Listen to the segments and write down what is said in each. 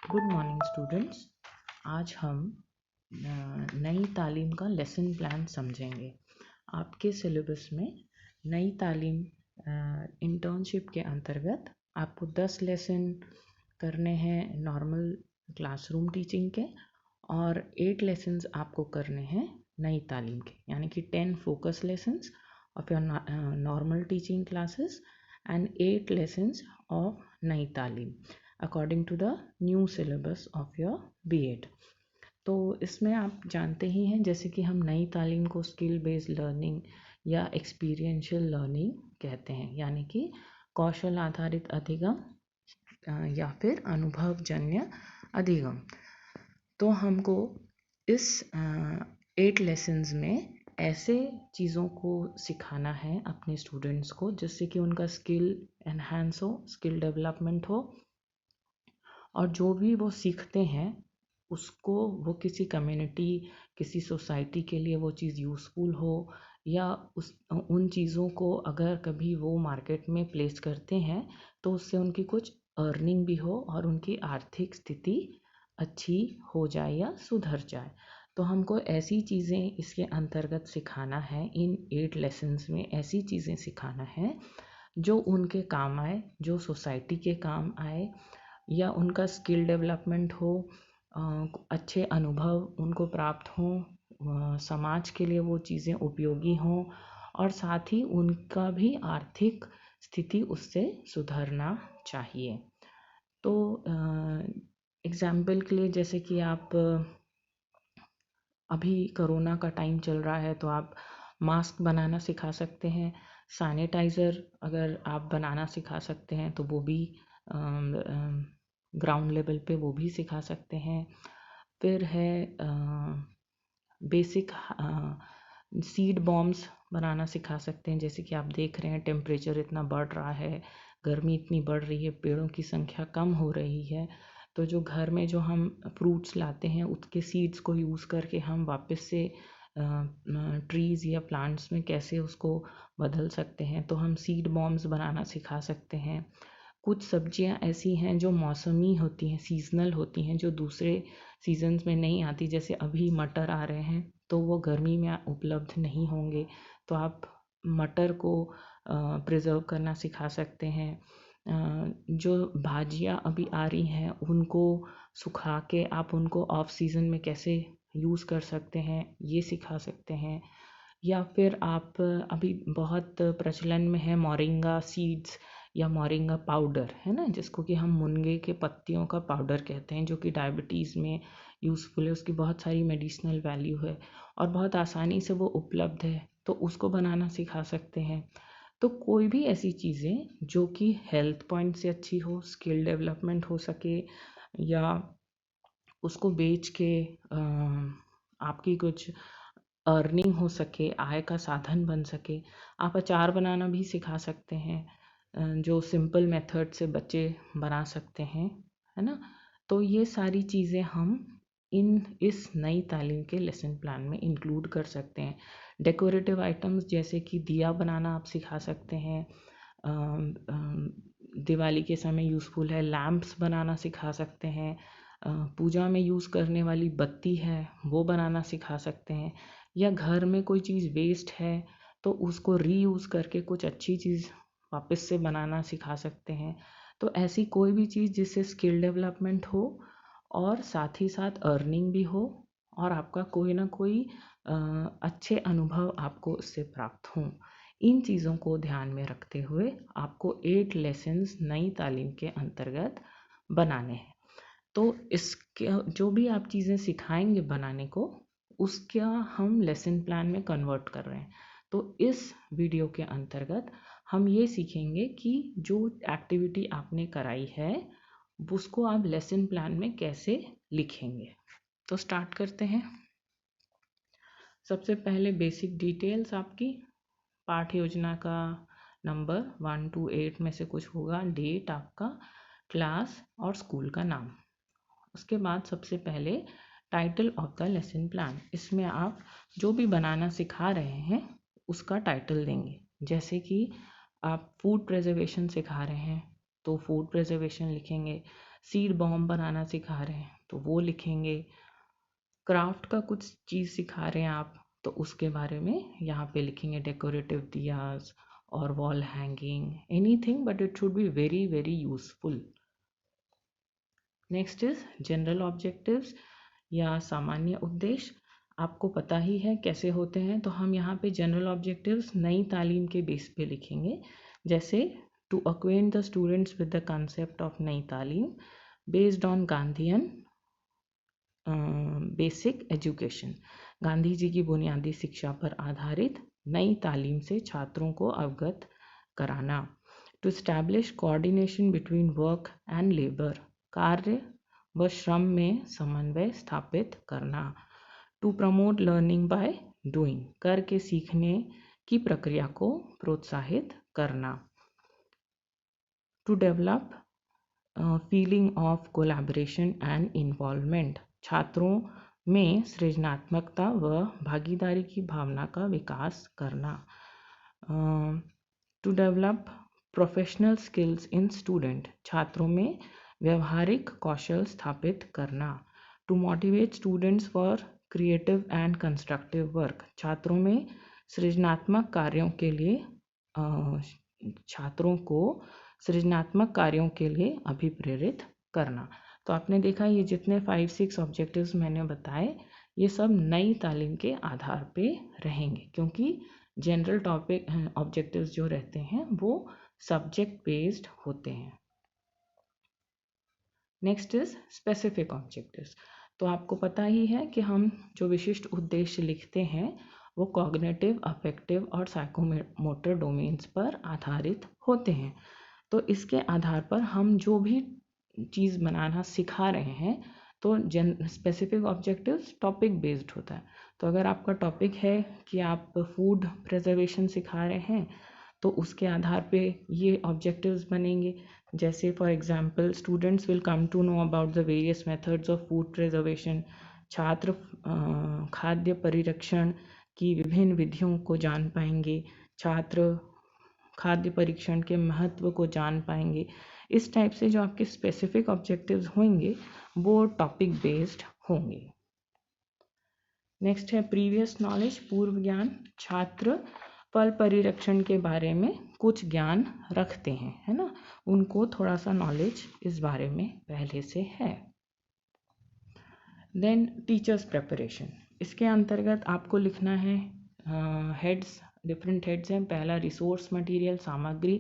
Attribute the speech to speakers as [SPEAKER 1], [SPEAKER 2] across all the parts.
[SPEAKER 1] Good morning students. आज हम नई तालीम का लेसन प्लान समझेंगे। आपके सिलेबस में नई तालीम इंटर्नशिप के अंतर्गत आपको 10 लेसन करने हैं नॉर्मल क्लासरूम टीचिंग के, और 8 लेसन्स आपको करने हैं नई तालीम के, यानी कि 10 focus lessons of your normal teaching classes and 8 lessons of Nai Talim according to the new syllabus of your BEd. तो इसमें आप जानते ही हैं, जैसे कि हम नई तालीम को स्किल बेस्ड लर्निंग या एक्सपीरियंशियल लर्निंग कहते हैं, यानी कि कौशल आधारित अधिगम या फिर अनुभवजन्य अधिगम। तो हमको इस 8 लेसन्स में ऐसे चीज़ों को सिखाना है अपने स्टूडेंट्स को जिससे कि उनका स्किल एनहांस हो, स्किल डेवलपमेंट हो, और जो भी वो सीखते हैं उसको वो किसी कम्युनिटी, किसी सोसाइटी के लिए वो चीज़ यूज़फुल हो, या उन चीज़ों को अगर कभी वो मार्केट में प्लेस करते हैं तो उससे उनकी कुछ अर्निंग भी हो और उनकी आर्थिक स्थिति अच्छी हो जाए या सुधर जाए। तो हमको ऐसी चीज़ें इसके अंतर्गत सिखाना है। इन 8 लेसन्स में ऐसी चीज़ें सिखाना है जो उनके काम आए, जो सोसाइटी के काम आए, या उनका स्किल डेवलपमेंट हो, अच्छे अनुभव उनको प्राप्त हों, समाज के लिए वो चीज़ें उपयोगी हों, और साथ ही उनका भी आर्थिक स्थिति उससे सुधरना चाहिए। तो एग्ज़ाम्पल के लिए, जैसे कि आप अभी कोरोना का टाइम चल रहा है तो आप मास्क बनाना सिखा सकते हैं। सैनिटाइज़र अगर आप बनाना सिखा सकते हैं तो वो भी ग्राउंड लेवल पे वो भी सिखा सकते हैं। फिर है बेसिक सीड बॉम्ब्स बनाना सिखा सकते हैं। जैसे कि आप देख रहे हैं टेम्परेचर इतना बढ़ रहा है, गर्मी इतनी बढ़ रही है, पेड़ों की संख्या कम हो रही है, तो जो घर में जो हम फ्रूट्स लाते हैं उसके सीड्स को यूज़ करके हम वापस से ट्रीज़ या प्लांट्स में कैसे उसको बदल सकते हैं, तो हम सीड बॉम्ब्स बनाना सिखा सकते हैं। कुछ सब्जियां ऐसी हैं जो मौसमी होती हैं, सीजनल होती हैं, जो दूसरे सीजन्स में नहीं आती। जैसे अभी मटर आ रहे हैं तो वो गर्मी में उपलब्ध नहीं होंगे, तो आप मटर को प्रिजर्व करना सिखा सकते हैं। जो भाजियाँ अभी आ रही हैं उनको सुखा के आप उनको ऑफ सीज़न में कैसे यूज़ कर सकते हैं, ये सिखा सकते हैं। या फिर आप अभी बहुत प्रचलन में है मोरिंगा सीड्स या मोरिंगा पाउडर, है ना, जिसको कि हम मुनगे के पत्तियों का पाउडर कहते हैं, जो कि डायबिटीज़ में यूज़फुल है। उसकी बहुत सारी मेडिसिनल वैल्यू है और बहुत आसानी से वो उपलब्ध है, तो उसको बनाना सिखा सकते हैं। तो कोई भी ऐसी चीज़ें जो कि हेल्थ पॉइंट से अच्छी हो, स्किल डेवलपमेंट हो सके, या उसको बेच के आपकी कुछ अर्निंग हो सके, आय का साधन बन सके। आप अचार बनाना भी सिखा सकते हैं, जो सिंपल मेथड से बच्चे बना सकते हैं, है ना। तो ये सारी चीज़ें हम इस नई तालीम के लेसन प्लान में इंक्लूड कर सकते हैं। डेकोरेटिव आइटम्स जैसे कि दिया बनाना आप सिखा सकते हैं, दिवाली के समय यूज़फुल है। लैम्प्स बनाना सिखा सकते हैं, पूजा में यूज़ करने वाली बत्ती है वो बनाना सिखा सकते हैं, या घर में कोई चीज़ वेस्ट है तो उसको रीयूज़ करके कुछ अच्छी चीज़ वापस से बनाना सिखा सकते हैं। तो ऐसी कोई भी चीज़ जिससे स्किल डेवलपमेंट हो और साथ ही साथ अर्निंग भी हो, और आपका कोई ना कोई अच्छे अनुभव आपको उससे प्राप्त हों। इन चीज़ों को ध्यान में रखते हुए आपको 8 लेसन्स नई तालीम के अंतर्गत बनाने हैं। तो इसके जो भी आप चीज़ें सिखाएंगे बनाने को, उसका हम लेसन प्लान में कन्वर्ट कर रहे हैं। तो इस वीडियो के अंतर्गत हम ये सीखेंगे कि जो एक्टिविटी आपने कराई है उसको आप लेसन प्लान में कैसे लिखेंगे। तो स्टार्ट करते हैं। सबसे पहले बेसिक डिटेल्स आपकी पाठ योजना का नंबर 1 to 8 में से कुछ होगा, डेट आपका, क्लास और स्कूल का नाम। उसके बाद सबसे पहले title of the lesson plan. इसमें आप जो भी बनाना सिखा रहे हैं उसका टाइटल देंगे। जैसे कि आप फूड प्रिजर्वेशन सिखा रहे हैं तो फूड प्रिजर्वेशन लिखेंगे। सीड बॉम्ब बनाना सिखा रहे हैं तो वो लिखेंगे। क्राफ्ट का कुछ चीज़ सिखा रहे हैं आप तो उसके बारे में यहाँ पे लिखेंगे, डेकोरेटिव दियाज और wall hanging, anything but it should be very very useful. Next is general objectives या सामान्य उद्देश्य। आपको पता ही है कैसे होते हैं, तो हम यहाँ पे जनरल ऑब्जेक्टिव्स नई तालीम के बेस पे लिखेंगे। जैसे to acquaint the students with the concept of Nai Talim based on Gandhian basic education. Gandhi ji की बुनियादी शिक्षा पर आधारित नई तालीम से छात्रों को अवगत कराना। To establish coordination between work and labour, कार्य व श्रम में समन्वय स्थापित करना। To promote learning by doing, करके सीखने की प्रक्रिया को प्रोत्साहित करना। To develop feeling of collaboration and involvement, छात्रों में सृजनात्मकता व भागीदारी की भावना का विकास करना। To develop professional skills in student, छात्रों में व्यवहारिक कौशल स्थापित करना। To motivate students for creative and constructive work, छात्रों में सृजनात्मक कार्यों के लिए छात्रों को सृजनात्मक कार्यों के लिए अभिप्रेरित करना। तो आपने देखा ये जितने 5-6 ऑब्जेक्टिव्स मैंने बताए ये सब नई तालीम के आधार पे रहेंगे, क्योंकि जनरल टॉपिक ऑब्जेक्टिव्स जो रहते हैं वो सब्जेक्ट बेस्ड होते हैं। Next is specific objectives. तो आपको पता ही है कि हम जो विशिष्ट उद्देश्य लिखते हैं वो कॉग्निटिव, अफेक्टिव और साइकोमोटर डोमेन्स पर आधारित होते हैं। तो इसके आधार पर हम जो भी चीज़ बनाना सिखा रहे हैं तो स्पेसिफिक ऑब्जेक्टिव्स टॉपिक बेस्ड होता है। तो अगर आपका टॉपिक है कि आप फूड प्रिजर्वेशन सिखा रहे हैं तो उसके आधार पे ये ऑब्जेक्टिव्स बनेंगे। जैसे for example students will come to know about the various methods of food preservation, छात्र खाद्य परिरक्षण की विभिन्न विधियों को जान पाएंगे, छात्र खाद्य परीक्षण के महत्व को जान पाएंगे। इस टाइप से जो आपके स्पेसिफिक ऑब्जेक्टिव्स होंगे वो टॉपिक बेस्ड होंगे। नेक्स्ट है प्रीवियस नॉलेज, पूर्व ज्ञान। छात्र फल परिरक्षण के बारे में कुछ ज्ञान रखते हैं, है ना, उनको थोड़ा सा नॉलेज इस बारे में पहले से है। देन टीचर्स प्रेपरेशन, इसके अंतर्गत आपको लिखना है हेड्स, डिफरेंट हेड्स हैं। पहला रिसोर्स मटेरियल, सामग्री,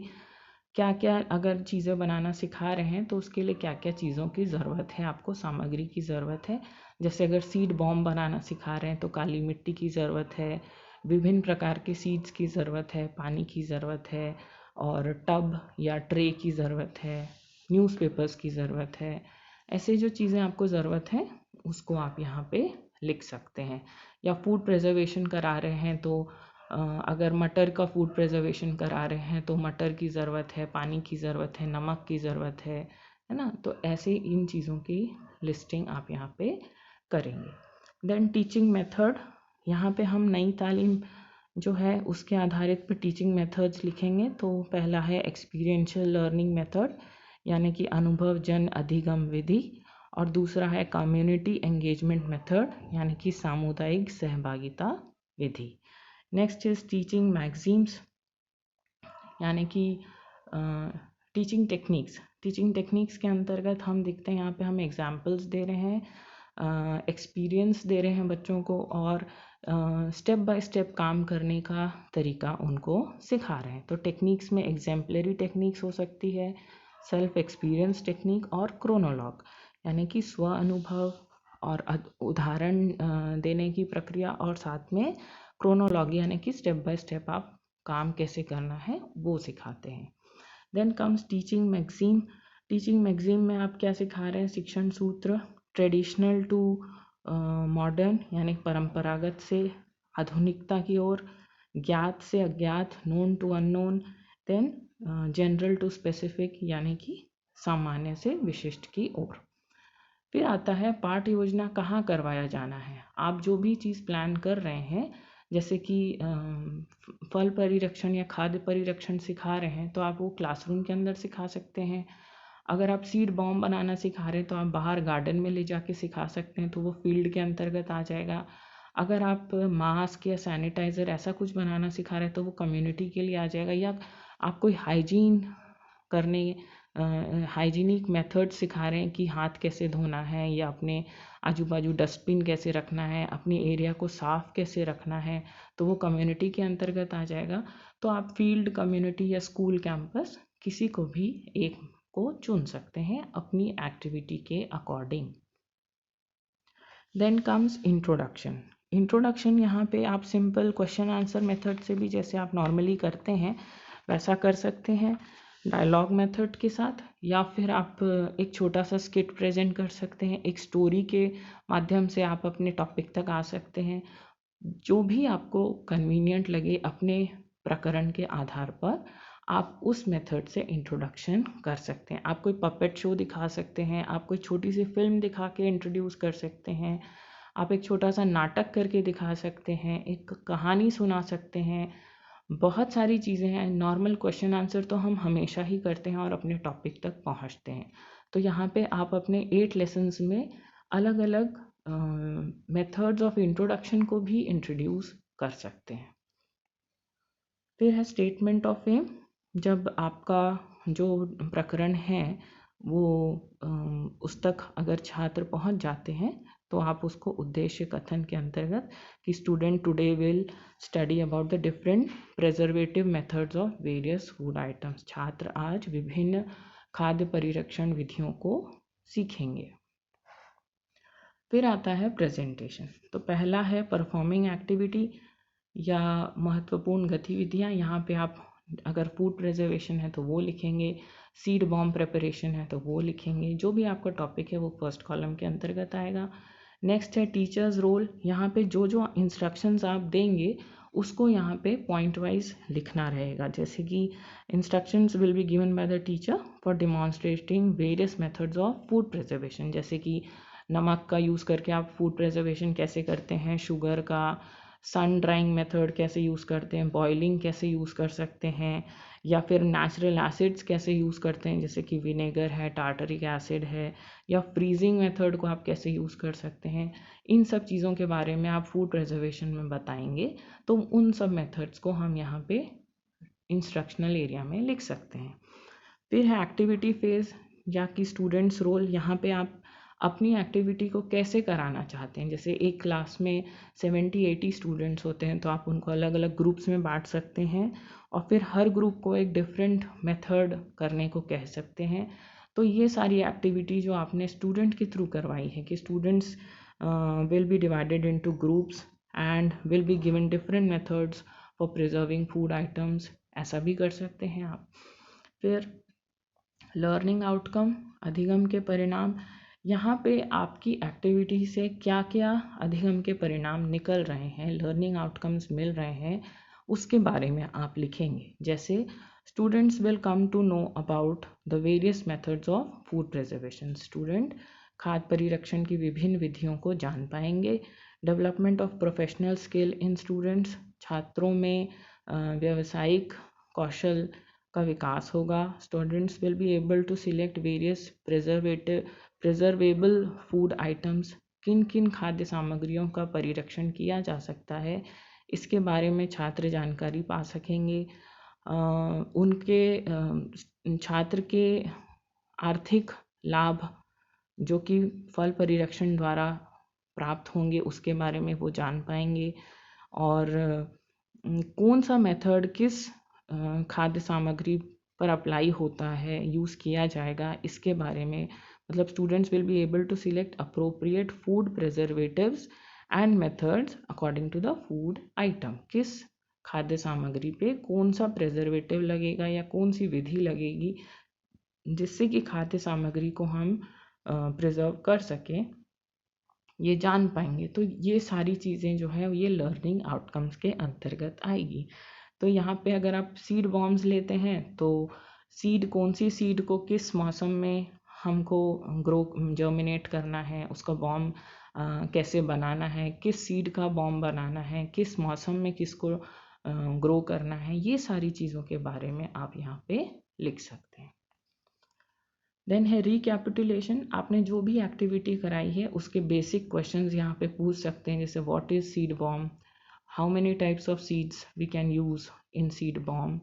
[SPEAKER 1] क्या क्या अगर चीज़ें बनाना सिखा रहे हैं तो उसके लिए क्या क्या चीज़ों की ज़रूरत है, आपको सामग्री की ज़रूरत है। जैसे अगर सीड बॉम्ब बनाना सिखा रहे हैं तो काली मिट्टी की ज़रूरत है, विभिन्न प्रकार के सीड्स की ज़रूरत है, पानी की ज़रूरत है, और टब या ट्रे की ज़रूरत है, न्यूज़पेपर्स की ज़रूरत है। ऐसे जो चीज़ें आपको ज़रूरत है उसको आप यहाँ पे लिख सकते हैं। या फूड प्रिजर्वेशन करा रहे हैं तो अगर मटर का फूड प्रिजर्वेशन करा रहे हैं तो मटर की ज़रूरत है, पानी की ज़रूरत है, नमक की ज़रूरत है ना। तो ऐसे इन चीज़ों की लिस्टिंग आप यहाँ पे करेंगे। देन टीचिंग मेथड, यहाँ पे हम नई तालीम जो है उसके आधारित पे टीचिंग मेथड्स लिखेंगे। तो पहला है एक्सपीरियंशियल लर्निंग मेथड यानी कि अनुभव जन अधिगम विधि, और दूसरा है कम्युनिटी एंगेजमेंट मेथड यानी कि सामुदायिक सहभागिता विधि। नेक्स्ट इज टीचिंग मैगजीम्स यानी कि टीचिंग टेक्निक्स। टीचिंग टेक्निक्स के अंतर्गत हम देखते हैं यहाँ पे हम एग्जाम्पल्स दे रहे हैं, एक्सपीरियंस दे रहे हैं बच्चों को, और स्टेप बाय स्टेप काम करने का तरीका उनको सिखा रहे हैं। तो टेक्निक्स में एग्जाम्पलरी टेक्निक्स हो सकती है, सेल्फ एक्सपीरियंस टेक्निक और क्रोनोलॉग यानी कि स्व अनुभव और उदाहरण देने की प्रक्रिया, और साथ में क्रोनोलॉगी यानी कि स्टेप बाय स्टेप आप काम कैसे करना है वो सिखाते हैं। Then comes teaching magazine. Teaching magazine में आप क्या सिखा रहे हैं, शिक्षण सूत्र, ट्रेडिशनल टू मॉडर्न यानी परंपरागत से आधुनिकता की ओर, ज्ञात से अज्ञात, known to unknown, then general to specific यानी कि सामान्य से विशिष्ट की ओर। फिर आता है पाठ योजना, कहाँ करवाया जाना है। आप जो भी चीज़ प्लान कर रहे हैं, जैसे कि फल परिरक्षण या खाद्य परिरक्षण सिखा रहे हैं तो आप वो क्लासरूम के अंदर सिखा सकते हैं। अगर आप सीड बॉम्ब बनाना सिखा रहे हैं तो आप बाहर गार्डन में ले जाके सिखा सकते हैं, तो वो फील्ड के अंतर्गत आ जाएगा। अगर आप मास्क या सैनिटाइज़र ऐसा कुछ बनाना सिखा रहे हैं तो वो कम्युनिटी के लिए आ जाएगा। या आप कोई करने हाइजीनिक मेथड सिखा रहे हैं कि हाथ कैसे धोना है, या अपने आजू बाजू डस्टबिन कैसे रखना है, अपनी एरिया को साफ़ कैसे रखना है, तो वो कम्युनिटी के अंतर्गत आ जाएगा। तो आप फील्ड, कम्युनिटी या स्कूल कैंपस किसी को भी एक को चुन सकते हैं अपनी एक्टिविटी के according. Then comes introduction. Introduction यहाँ पे आप सिंपल क्वेश्चन आंसर मेथड से भी जैसे आप नॉर्मली करते हैं वैसा कर सकते हैं डायलॉग मेथड के साथ, या फिर आप एक छोटा सा स्किट प्रेजेंट कर सकते हैं, एक स्टोरी के माध्यम से आप अपने टॉपिक तक आ सकते हैं। जो भी आपको कन्वीनियंट लगे अपने प्रकरण के आधार पर आप उस मेथड से इंट्रोडक्शन कर सकते हैं। आप कोई पपेट शो दिखा सकते हैं, आप कोई छोटी सी फिल्म दिखा के इंट्रोड्यूस कर सकते हैं, आप एक छोटा सा नाटक करके दिखा सकते हैं, एक कहानी सुना सकते हैं। बहुत सारी चीज़ें हैं। नॉर्मल क्वेश्चन आंसर तो हम हमेशा ही करते हैं और अपने टॉपिक तक पहुंचते हैं। तो यहाँ पे आप अपने 8 लेसन्स में अलग अलग मेथड्स ऑफ इंट्रोडक्शन को भी इंट्रोड्यूस कर सकते हैं। फिर है स्टेटमेंट ऑफ एम। जब आपका जो प्रकरण है वो उस तक अगर छात्र पहुंच जाते हैं तो आप उसको उद्देश्य कथन के अंतर्गत कि student today will study about the different preservative methods of various food items. छात्र आज विभिन्न खाद्य परिरक्षण विधियों को सीखेंगे। फिर आता है प्रेजेंटेशन। तो पहला है परफॉर्मिंग एक्टिविटी या महत्वपूर्ण गतिविधियाँ। यहाँ पे आप अगर फूड प्रिजर्वेशन है तो वो लिखेंगे, सीड बॉम्ब प्रिपरेशन है तो वो लिखेंगे। जो भी आपका टॉपिक है वो फर्स्ट कॉलम के अंतर्गत आएगा। नेक्स्ट है टीचर्स रोल। यहाँ पे जो जो इंस्ट्रक्शंस आप देंगे उसको यहाँ पे पॉइंट वाइज लिखना रहेगा। जैसे कि instructions will be given by the teacher for demonstrating various methods of food preservation. जैसे कि नमक का यूज़ करके आप फूड प्रिजर्वेशन कैसे करते हैं, शुगर का, सन ड्राइंग मेथड कैसे यूज़ करते हैं, बॉइलिंग कैसे यूज़ कर सकते हैं, या फिर नेचुरल एसिड्स कैसे यूज़ करते हैं जैसे कि विनेगर है, टार्टरिक एसिड है, या फ्रीजिंग मेथड को आप कैसे यूज़ कर सकते हैं। इन सब चीज़ों के बारे में आप फूड प्रिजर्वेशन में बताएंगे तो उन सब मेथड्स को हम यहाँ पे इंस्ट्रक्शनल एरिया में लिख सकते हैं। फिर है एक्टिविटी फेज़ या कि स्टूडेंट्स रोल। यहाँ पे आप अपनी एक्टिविटी को कैसे कराना चाहते हैं। जैसे एक क्लास में 70-80 स्टूडेंट्स होते हैं तो आप उनको अलग अलग ग्रुप्स में बांट सकते हैं और फिर हर ग्रुप को एक डिफरेंट मेथड करने को कह सकते हैं। तो ये सारी एक्टिविटी जो आपने स्टूडेंट के थ्रू करवाई है कि students will B divided into groups and will be given different methods for preserving food items, ऐसा भी कर सकते हैं आप। फिर लर्निंग आउटकम, अधिगम के परिणाम। यहाँ पे आपकी एक्टिविटी से क्या क्या अधिगम के परिणाम निकल रहे हैं, लर्निंग आउटकम्स मिल रहे हैं, उसके बारे में आप लिखेंगे। जैसे students will come to know about the various methods of food preservation. Student खाद्य परिरक्षण की विभिन्न विधियों को जान पाएंगे। Development of professional skill in students. छात्रों में व्यावसायिक कौशल का विकास होगा। Students will be able to select various preservable food items. किन किन खाद्य सामग्रियों का परिरक्षण किया जा सकता है इसके बारे में छात्र जानकारी पा सकेंगे। उनके छात्र के आर्थिक लाभ जो कि फल परिरक्षण द्वारा प्राप्त होंगे उसके बारे में वो जान पाएंगे। और कौन सा मेथड किस खाद्य सामग्री पर अप्लाई होता है, यूज़ किया जाएगा, इसके बारे में, मतलब students will be able to select appropriate food preservatives and methods according to the food item. किस खाद्य सामग्री पे कौन सा प्रिजर्वेटिव लगेगा या कौन सी विधि लगेगी जिससे कि खाद्य सामग्री को हम प्रिजर्व कर सकें, ये जान पाएंगे। तो ये सारी चीज़ें जो है ये लर्निंग आउटकम्स के अंतर्गत आएगी। तो यहाँ पे अगर आप सीड बॉम्ब्स लेते हैं तो सीड, कौन सी सीड को किस मौसम में हमको जर्मिनेट करना है, उसका बॉम्ब कैसे बनाना है, किस सीड का बॉम्ब बनाना है, किस मौसम में किसको ग्रो करना है, ये सारी चीज़ों के बारे में आप यहाँ पे लिख सकते हैं। देन है रिकैपिटुलेशन। आपने जो भी एक्टिविटी कराई है उसके बेसिक क्वेश्चंस यहाँ पे पूछ सकते हैं, जैसे what is seed bomb, how many types of seeds we can use in seed bomb,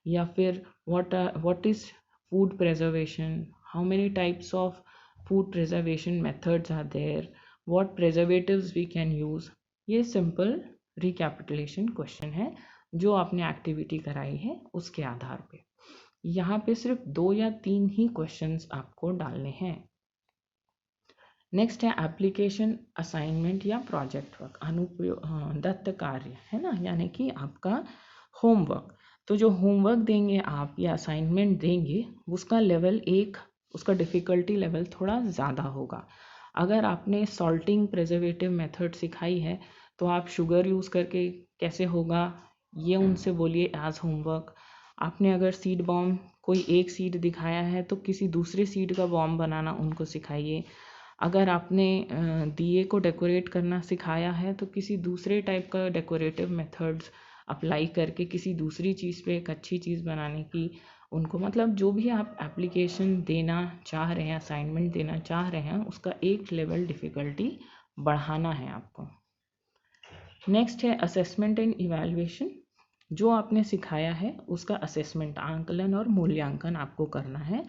[SPEAKER 1] या फिर what is food preservation, how many types of food preservation methods are there, what preservatives we can use. ये simple recapitulation question है जो आपने activity कराई है उसके आधार पे। यहाँ पे सिर्फ 2 या 3 ही क्वेश्चंस आपको डालने हैं। नेक्स्ट है एप्लीकेशन असाइनमेंट या प्रोजेक्ट वर्क, अनुप्रयोग दत्त कार्य है ना, यानी कि आपका होमवर्क। तो जो होमवर्क देंगे आप या असाइनमेंट देंगे उसका लेवल उसका डिफ़िकल्टी लेवल थोड़ा ज़्यादा होगा। अगर आपने सॉल्टिंग प्रिजर्वेटिव मेथड सिखाई है तो आप शुगर यूज़ करके कैसे होगा ये उनसे बोलिए एज होमवर्क। आपने अगर सीड बॉम्ब कोई एक सीड दिखाया है तो किसी दूसरे सीड का बॉम्ब बनाना उनको सिखाइए। अगर आपने दिए को डेकोरेट करना सिखाया है तो किसी दूसरे टाइप का डेकोरेटिव मेथड्स अप्लाई करके किसी दूसरी चीज़ पे एक अच्छी चीज़ बनाने की उनको, मतलब जो भी आप एप्लीकेशन देना चाह रहे हैं, असाइनमेंट देना चाह रहे हैं, उसका एक लेवल डिफ़िकल्टी बढ़ाना है आपको। नेक्स्ट है असेसमेंट एंड इवैल्यूएशन। जो आपने सिखाया है उसका असेसमेंट, आंकलन और मूल्यांकन आपको करना है,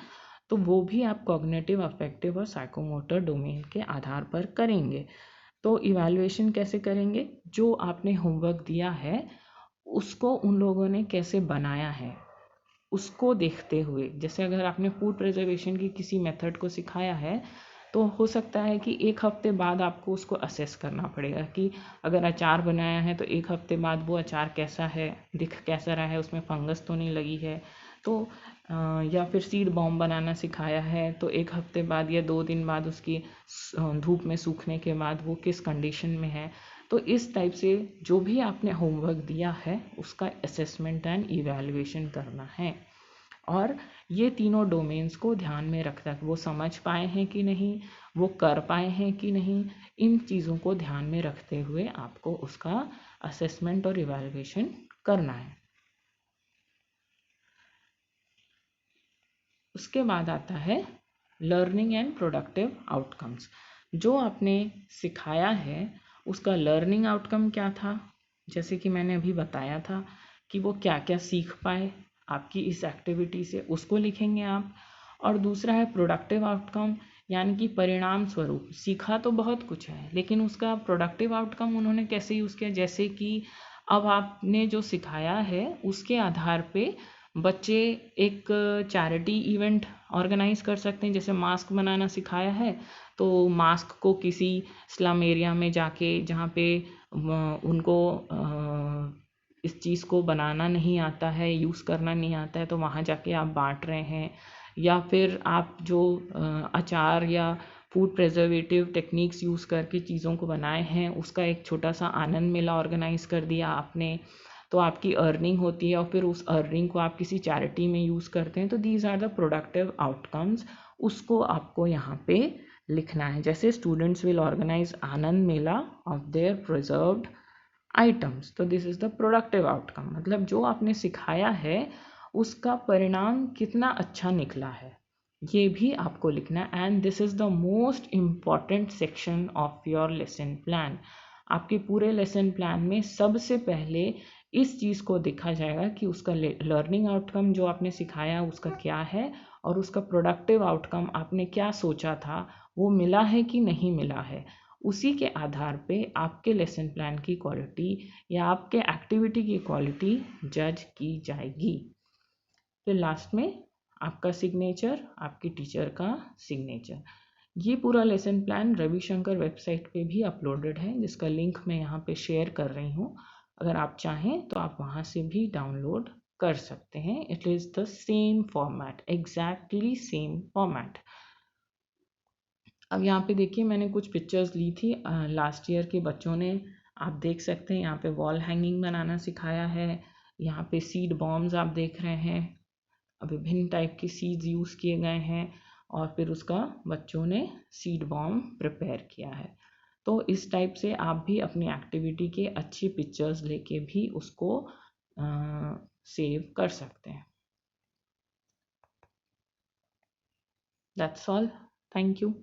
[SPEAKER 1] तो वो भी आप कॉग्निटिव, अफेक्टिव और साइकोमोटर डोमेन के आधार पर करेंगे। तो इवैल्यूएशन कैसे करेंगे, जो आपने होमवर्क दिया है उसको उन लोगों ने कैसे बनाया है उसको देखते हुए, जैसे अगर आपने फूड प्रिजर्वेशन की किसी मेथड को सिखाया है तो हो सकता है कि 1 हफ्ते बाद आपको उसको असेस करना पड़ेगा कि अगर अचार बनाया है तो 1 हफ्ते बाद वो अचार कैसा है, दिख कैसा रहा है, उसमें फंगस तो नहीं लगी है। तो या फिर सीड बॉम्ब बनाना सिखाया है तो 1 हफ्ते बाद या 2 दिन बाद उसकी धूप में सूखने के बाद वो किस कंडीशन में है। तो इस टाइप से जो भी आपने होमवर्क दिया है उसका असेसमेंट एंड इवैल्यूएशन करना है। और ये तीनों डोमेन्स को ध्यान में रखता है, वो समझ पाए हैं कि नहीं, वो कर पाए हैं कि नहीं, इन चीज़ों को ध्यान में रखते हुए आपको उसका असेसमेंट और इवैल्यूएशन करना है। उसके बाद आता है लर्निंग एंड प्रोडक्टिव आउटकम्स। जो आपने सिखाया है उसका लर्निंग आउटकम क्या था, जैसे कि मैंने अभी बताया था कि वो क्या क्या सीख पाए आपकी इस एक्टिविटी से, उसको लिखेंगे आप। और दूसरा है प्रोडक्टिव आउटकम, यानी कि परिणाम स्वरूप सीखा तो बहुत कुछ है लेकिन उसका प्रोडक्टिव आउटकम उन्होंने कैसे यूज़ किया, जैसे कि अब आपने जो सिखाया है उसके आधार पे बच्चे एक चैरिटी इवेंट ऑर्गेनाइज कर सकते हैं। जैसे मास्क बनाना सिखाया है तो मास्क को किसी स्लम एरिया में जाके जहाँ पे उनको इस चीज़ को बनाना नहीं आता है, यूज़ करना नहीं आता है, तो वहाँ जाके आप बांट रहे हैं। या फिर आप जो अचार या फूड प्रिजर्वेटिव टेक्निक्स यूज़ करके चीज़ों को बनाए हैं उसका एक छोटा सा आनंद मेला ऑर्गेनाइज कर दिया आपने, तो आपकी अर्निंग होती है और फिर उस अर्निंग को आप किसी चैरिटी में यूज़ करते हैं। तो these are the productive outcomes, उसको आपको यहाँ पे लिखना है। जैसे students will organise Anand Mela of their preserved items, तो this is the productive outcome, मतलब जो आपने सिखाया है उसका परिणाम कितना अच्छा निकला है ये भी आपको लिखना है। And this is the most important section of your lesson plan. आपके पूरे लेसन प्लान में सबसे पहले इस चीज़ को देखा जाएगा कि उसका लर्निंग आउटकम जो आपने सिखाया उसका क्या है और उसका प्रोडक्टिव आउटकम आपने क्या सोचा था वो मिला है कि नहीं मिला है। उसी के आधार पे आपके लेसन प्लान की क्वालिटी या आपके एक्टिविटी की क्वालिटी जज की जाएगी। फिर लास्ट में आपका सिग्नेचर, आपकी टीचर का सिग्नेचर। ये पूरा लेसन प्लान रविशंकर वेबसाइट पे भी अपलोडेड है जिसका लिंक मैं यहाँ पे शेयर कर रही हूँ। अगर आप चाहें तो आप वहाँ से भी डाउनलोड कर सकते हैं। It is the same format, exactly same format. अब यहाँ पे देखिए मैंने कुछ पिक्चर्स ली थी लास्ट ईयर के बच्चों ने, आप देख सकते हैं यहाँ पे वॉल हैंगिंग बनाना सिखाया है। यहाँ पे सीड बॉम्ब्स आप देख रहे हैं, विभिन्न टाइप के सीड्स यूज़ किए गए हैं और फिर उसका बच्चों ने सीड बॉम्ब प्रिपेयर किया है। तो इस टाइप से आप भी अपनी एक्टिविटी के अच्छी पिक्चर्स लेके भी उसको सेव कर सकते हैं। That's all. Thank you.